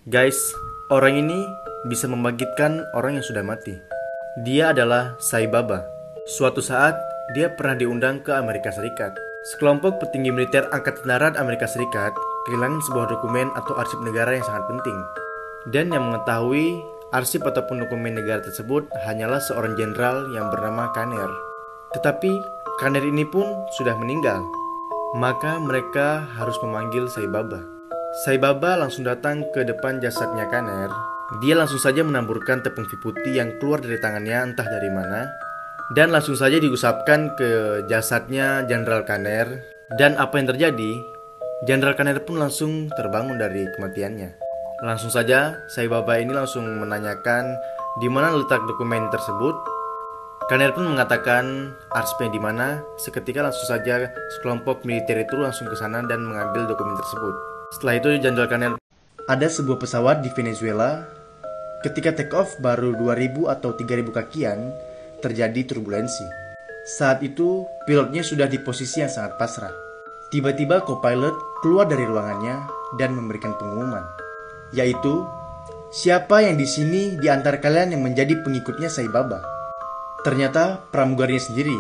Guys, orang ini bisa membangkitkan orang yang sudah mati. Dia adalah Sai Baba. Suatu saat, dia pernah diundang ke Amerika Serikat. Sekelompok petinggi militer Angkatan Darat Amerika Serikat kehilangan sebuah dokumen atau arsip negara yang sangat penting. Dan yang mengetahui arsip ataupun dokumen negara tersebut hanyalah seorang jenderal yang bernama Kaner. Tetapi Kaner ini pun sudah meninggal. Maka mereka harus memanggil Sai Baba. Sai Baba langsung datang ke depan jasadnya Kaner. Dia langsung saja menamburkan tepung putih yang keluar dari tangannya entah dari mana, dan langsung saja diusapkan ke jasadnya Jenderal Kaner. Dan apa yang terjadi? Jenderal Kaner pun langsung terbangun dari kematiannya. Langsung saja Sai Baba ini langsung menanyakan di mana letak dokumen tersebut. Kaner pun mengatakan arsipnya di mana. Seketika langsung saja sekelompok militer itu langsung ke sana dan mengambil dokumen tersebut. Setelah itu Jenderal Kaner, ada sebuah pesawat di Venezuela. Ketika take off baru 2000 atau 3000 kakian, terjadi turbulensi. Saat itu pilotnya sudah di posisi yang sangat pasrah. Tiba-tiba co-pilot keluar dari ruangannya dan memberikan pengumuman, yaitu siapa yang di sini di antara kalian yang menjadi pengikutnya Sai Baba. Ternyata pramugarinya sendiri.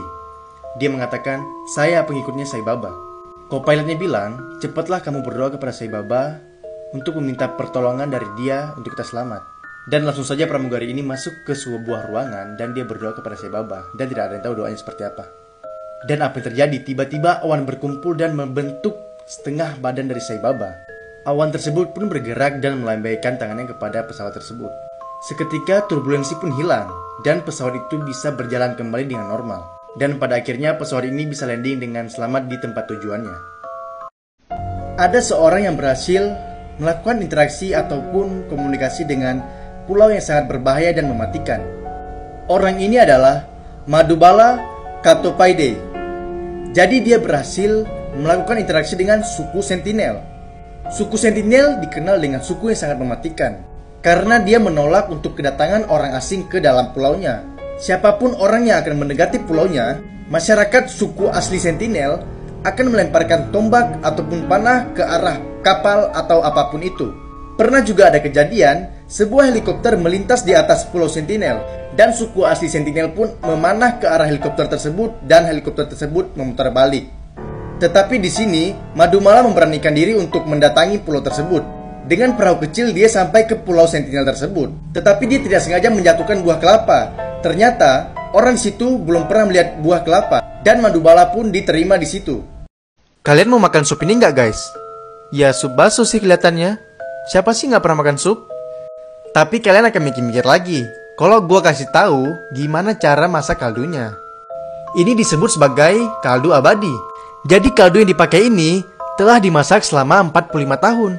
Dia mengatakan, saya pengikutnya Sai Baba. Co-pilotnya bilang, cepatlah kamu berdoa kepada Sai Baba untuk meminta pertolongan dari dia untuk kita selamat. Dan langsung saja pramugari ini masuk ke sebuah ruangan dan dia berdoa kepada Sai Baba. Dan tidak ada yang tahu doanya seperti apa. Dan apa yang terjadi? Tiba-tiba awan berkumpul dan membentuk setengah badan dari Sai Baba. Awan tersebut pun bergerak dan melambaikan tangannya kepada pesawat tersebut. Seketika turbulensi pun hilang dan pesawat itu bisa berjalan kembali dengan normal. Dan pada akhirnya pesawat ini bisa landing dengan selamat di tempat tujuannya. Ada seorang yang berhasil melakukan interaksi ataupun komunikasi dengan pulau yang sangat berbahaya dan mematikan. Orang ini adalah Madubala Katopaide. Jadi dia berhasil melakukan interaksi dengan suku Sentinel. Suku Sentinel dikenal dengan suku yang sangat mematikan karena dia menolak untuk kedatangan orang asing ke dalam pulaunya. Siapapun orang yang akan mendekati pulaunya, masyarakat suku asli Sentinel akan melemparkan tombak ataupun panah ke arah kapal atau apapun itu. Pernah juga ada kejadian, sebuah helikopter melintas di atas pulau Sentinel dan suku asli Sentinel pun memanah ke arah helikopter tersebut dan helikopter tersebut memutar balik. Tetapi di sini, Madubala memberanikan diri untuk mendatangi pulau tersebut. Dengan perahu kecil dia sampai ke pulau Sentinel tersebut. Tetapi dia tidak sengaja menjatuhkan buah kelapa. Ternyata orang di situ belum pernah melihat buah kelapa dan Madubala pun diterima di situ. Kalian mau makan sup ini nggak guys? Ya sup bakso sih kelihatannya. Siapa sih nggak pernah makan sup? Tapi kalian akan mikir-mikir lagi kalau gue kasih tahu gimana cara masak kaldunya. Ini disebut sebagai kaldu abadi. Jadi kaldu yang dipakai ini telah dimasak selama 45 tahun.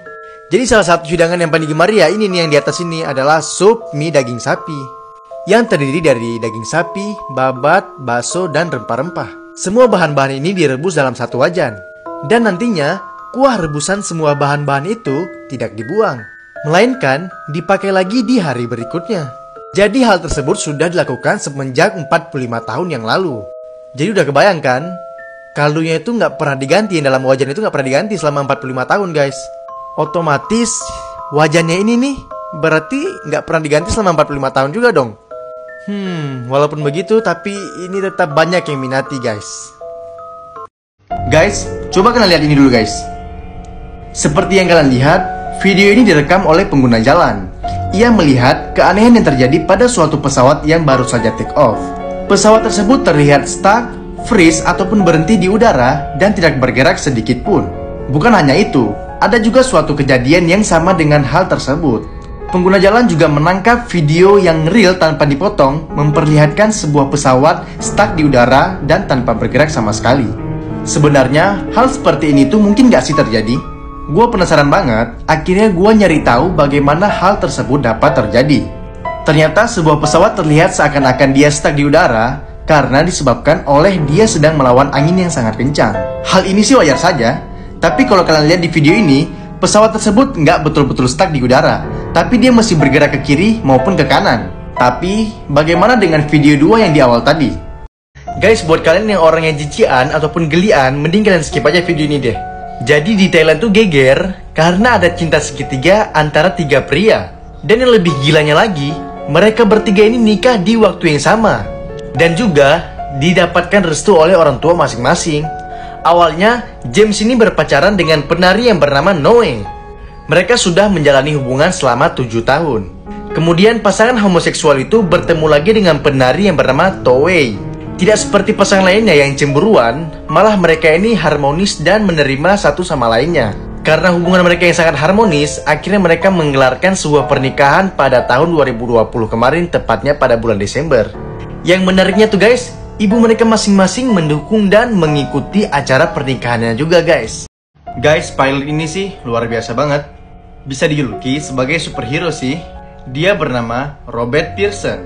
Jadi salah satu hidangan yang paling digemari ya ini nih yang di atas ini adalah sup mie daging sapi yang terdiri dari daging sapi, babat, bakso, dan rempah-rempah. Semua bahan-bahan ini direbus dalam satu wajan. Dan nantinya kuah rebusan semua bahan-bahan itu tidak dibuang, melainkan dipakai lagi di hari berikutnya. Jadi hal tersebut sudah dilakukan semenjak 45 tahun yang lalu. Jadi udah kebayang kan? Kaldunya itu nggak pernah diganti, yang dalam wajan itu nggak pernah diganti selama 45 tahun guys. Otomatis wajannya ini nih berarti nggak pernah diganti selama 45 tahun juga dong. Walaupun begitu tapi ini tetap banyak yang minati guys. Guys, coba kalian lihat ini dulu guys. Seperti yang kalian lihat, video ini direkam oleh pengguna jalan. Ia melihat keanehan yang terjadi pada suatu pesawat yang baru saja take off. Pesawat tersebut terlihat stuck, freeze ataupun berhenti di udara dan tidak bergerak sedikit pun. Bukan hanya itu, ada juga suatu kejadian yang sama dengan hal tersebut. Pengguna jalan juga menangkap video yang real tanpa dipotong, memperlihatkan sebuah pesawat stuck di udara dan tanpa bergerak sama sekali. Sebenarnya hal seperti ini tuh mungkin gak sih terjadi? Gue penasaran banget, akhirnya gue nyari tahu bagaimana hal tersebut dapat terjadi. Ternyata sebuah pesawat terlihat seakan-akan dia stuck di udara karena disebabkan oleh dia sedang melawan angin yang sangat kencang. Hal ini sih wajar saja, tapi kalau kalian lihat di video ini, pesawat tersebut nggak betul-betul stuck di udara, tapi dia masih bergerak ke kiri maupun ke kanan. Tapi bagaimana dengan video 2 yang di awal tadi? Guys, buat kalian yang orangnya jijik ataupun gelian, mending kalian skip aja video ini deh. Jadi di Thailand tuh geger karena ada cinta segitiga antara 3 pria. Dan yang lebih gilanya lagi, mereka bertiga ini nikah di waktu yang sama. Dan juga didapatkan restu oleh orang tua masing-masing. Awalnya, James ini berpacaran dengan penari yang bernama Noe. Mereka sudah menjalani hubungan selama 7 tahun. Kemudian pasangan homoseksual itu bertemu lagi dengan penari yang bernama Toei. Tidak seperti pasangan lainnya yang cemburuan, malah mereka ini harmonis dan menerima satu sama lainnya. Karena hubungan mereka yang sangat harmonis, akhirnya mereka menggelarkan sebuah pernikahan pada tahun 2020 kemarin, tepatnya pada bulan Desember. Yang menariknya tuh guys, ibu mereka masing-masing mendukung dan mengikuti acara pernikahannya juga guys. Guys, pilot ini sih luar biasa banget. Bisa dijuluki sebagai superhero sih. Dia bernama Robert Pearson.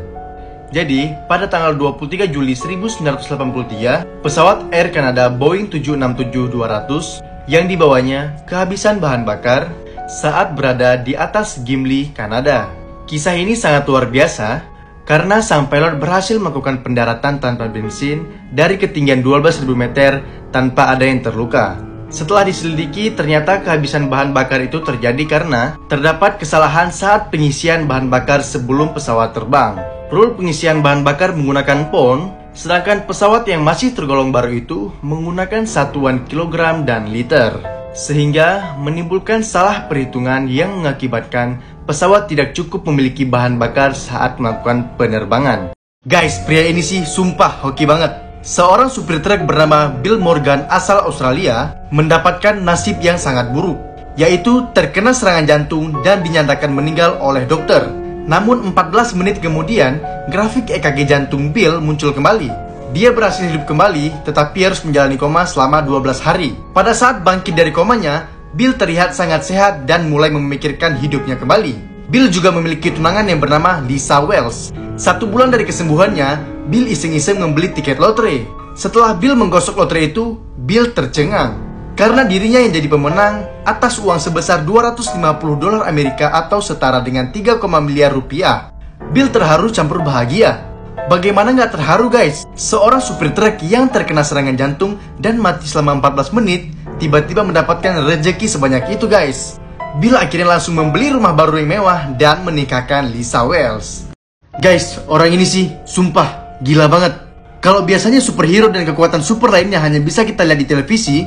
Jadi, pada tanggal 23 Juli 1983, pesawat Air Canada Boeing 767-200 yang dibawanya kehabisan bahan bakar saat berada di atas Gimli, Kanada. Kisah ini sangat luar biasa karena sang pilot berhasil melakukan pendaratan tanpa bensin dari ketinggian 12.000 meter tanpa ada yang terluka. Setelah diselidiki, ternyata kehabisan bahan bakar itu terjadi karena terdapat kesalahan saat pengisian bahan bakar sebelum pesawat terbang. Rule pengisian bahan bakar menggunakan pound, sedangkan pesawat yang masih tergolong baru itu menggunakan satuan kilogram dan liter. Sehingga menimbulkan salah perhitungan yang mengakibatkan pesawat tidak cukup memiliki bahan bakar saat melakukan penerbangan. Guys, pria ini sih sumpah hoki banget. Seorang supir truk bernama Bill Morgan asal Australia mendapatkan nasib yang sangat buruk, yaitu terkena serangan jantung dan dinyatakan meninggal oleh dokter. Namun 14 menit kemudian, grafik EKG jantung Bill muncul kembali. Dia berhasil hidup kembali, tetapi harus menjalani koma selama 12 hari. Pada saat bangkit dari komanya, Bill terlihat sangat sehat dan mulai memikirkan hidupnya kembali. Bill juga memiliki tunangan yang bernama Lisa Wells. 1 bulan dari kesembuhannya, Bill iseng-iseng membeli tiket lotre. Setelah Bill menggosok lotre itu, Bill tercengang karena dirinya yang jadi pemenang atas uang sebesar $250 Amerika atau setara dengan 3, miliar rupiah. Bill terharu campur bahagia. Bagaimana nggak terharu guys? Seorang supir truk yang terkena serangan jantung dan mati selama 14 menit tiba-tiba mendapatkan rezeki sebanyak itu guys. Bill akhirnya langsung membeli rumah baru yang mewah dan menikahkan Lisa Wells. Guys, orang ini sih sumpah gila banget. Kalau biasanya superhero dan kekuatan super lainnya hanya bisa kita lihat di televisi,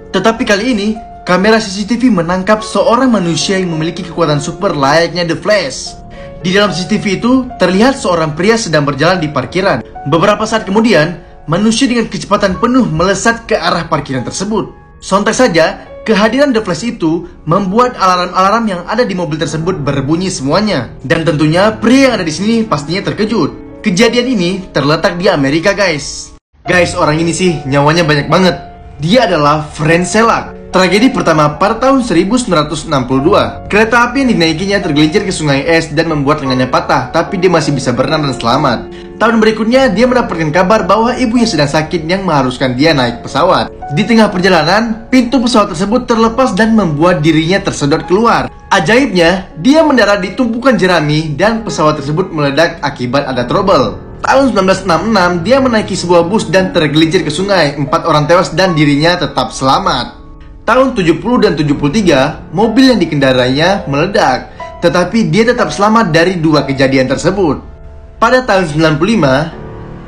tetapi kali ini, kamera CCTV menangkap seorang manusia yang memiliki kekuatan super layaknya The Flash. Di dalam CCTV itu, terlihat seorang pria sedang berjalan di parkiran. Beberapa saat kemudian, manusia dengan kecepatan penuh melesat ke arah parkiran tersebut. Sontak saja, kehadiran The Flash itu membuat alarm-alarm yang ada di mobil tersebut berbunyi semuanya. Dan tentunya, pria yang ada di sini pastinya terkejut. Kejadian ini terletak di Amerika guys. Guys, orang ini sih nyawanya banyak banget. Dia adalah Frank Selak. Tragedi pertama pada tahun 1962. Kereta api yang dinaikinya tergelincir ke sungai es dan membuat lengannya patah, tapi dia masih bisa berenang dan selamat. Tahun berikutnya, dia mendapatkan kabar bahwa ibunya sedang sakit yang mengharuskan dia naik pesawat. Di tengah perjalanan, pintu pesawat tersebut terlepas dan membuat dirinya tersedot keluar. Ajaibnya, dia mendarat di tumpukan jerami dan pesawat tersebut meledak akibat ada trouble. Tahun 1966, dia menaiki sebuah bus dan tergelincir ke sungai. 4 orang tewas dan dirinya tetap selamat. Tahun 70 dan 73, mobil yang dikendarainya meledak, tetapi dia tetap selamat dari 2 kejadian tersebut. Pada tahun 95,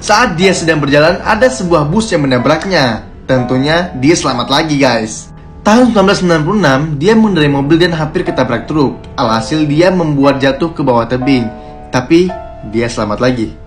saat dia sedang berjalan, ada sebuah bus yang menabraknya. Tentunya dia selamat lagi guys. Tahun 1996, dia mengendarai mobil dan hampir ketabrak truk. Alhasil dia membuat jatuh ke bawah tebing, tapi dia selamat lagi.